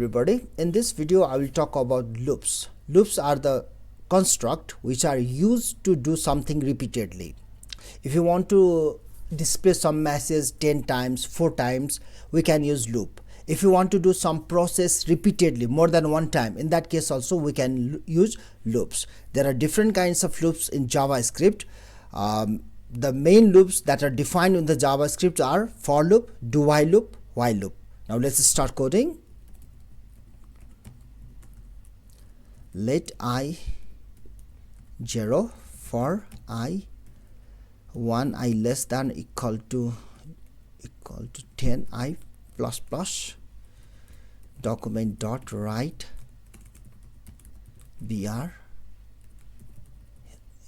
everybody. In this video I will talk about loops. Loops are the construct which are used to do something repeatedly. If you want to display some message 10 times, 4 times, we can use loop. If you want to do some process repeatedly more than one time, in that case also we can use loops. There are different kinds of loops in JavaScript. The main loops that are defined in the JavaScript are for loop, do while loop, while loop. Now let's start coding. Let I 0 for I 1 I less than equal to 10 I plus plus document dot write br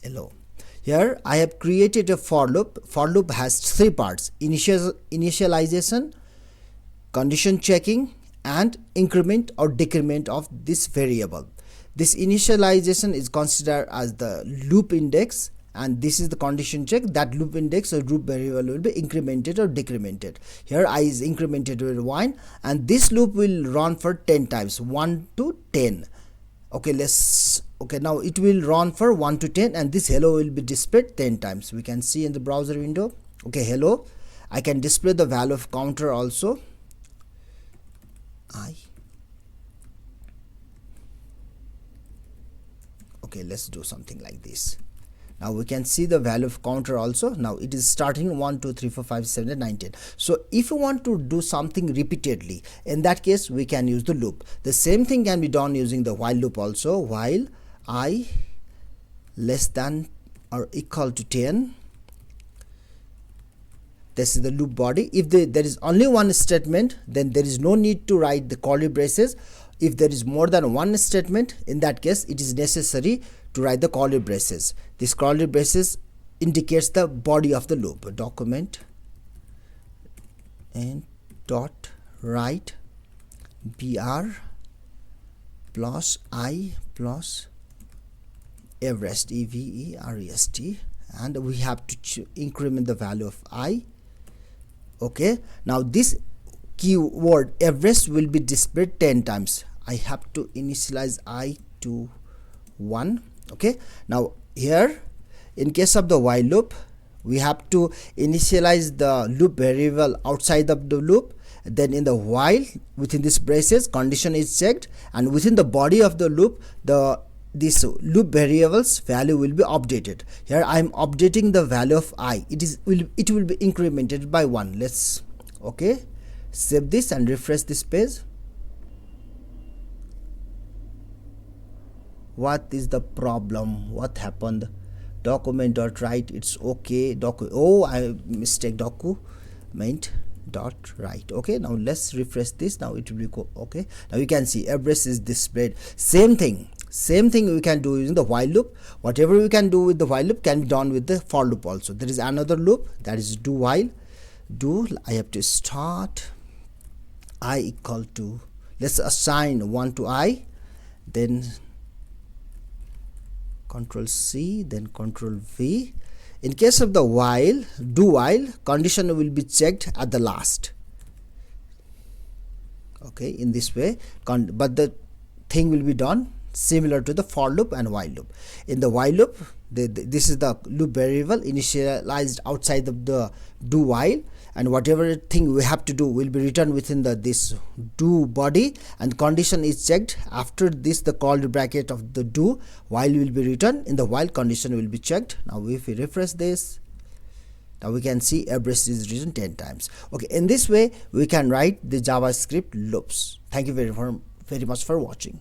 hello. Here I have created a for loop. For loop has 3 parts: initialization, condition checking, and increment or decrement of this variable. This initialization is considered as the loop index, and this is the condition check. That loop index or loop variable will be incremented or decremented. Here I is incremented with 1, and this loop will run for 10 times, 1 to 10. Okay, now it will run for 1 to 10, and this hello will be displayed 10 times. We can see in the browser window. Okay, hello. I can display the value of counter also. Okay, let's do something like this. Now we can see the value of counter also. Now it is starting 1 2 3 4 5 7 8 9 10. So if you want to do something repeatedly, in that case we can use the loop. The same thing can be done using the while loop also. While I less than or equal to 10, this is the loop body. If there is only one statement, then there is no need to write the curly braces. If there is more than one statement, in that case it is necessary to write the curly braces. This curly braces indicates the body of the loop. Document and dot write br plus I plus everest everest, and we have to increment the value of I. Okay, now this keyword everest will be displayed 10 times. I have to initialize I to 1. Okay, now here in case of the while loop, we have to initialize the loop variable outside of the loop. Then in the while, within this braces, condition is checked, and within the body of the loop, this loop variables value will be updated. Here I am updating the value of I. It will be incremented by 1. Let's okay, save this and refresh this page. What is the problem? What happened? Document dot write, it's okay. I mistake, document dot write. Okay, now let's refresh this. Now it will be okay. Now you can see everest is displayed. Same thing we can do using the while loop. Whatever we can do with the while loop can be done with the for loop also. There is another loop, that is do while. I have to start I equal to, let's assign 1 to I, then Control C, then Control V. In case of the while, do while, condition will be checked at the last. Okay, in this way, but the thing will be done similar to the for loop and while loop. In the while loop, this is the loop variable initialized outside of the do while, and whatever thing we have to do will be written within this do body, and condition is checked. After this, the curly bracket of the do while will be written. In the while, condition will be checked. Now if we refresh this, now we can see everest is written 10 times. Okay, in this way we can write the JavaScript loops. Thank you very much for watching.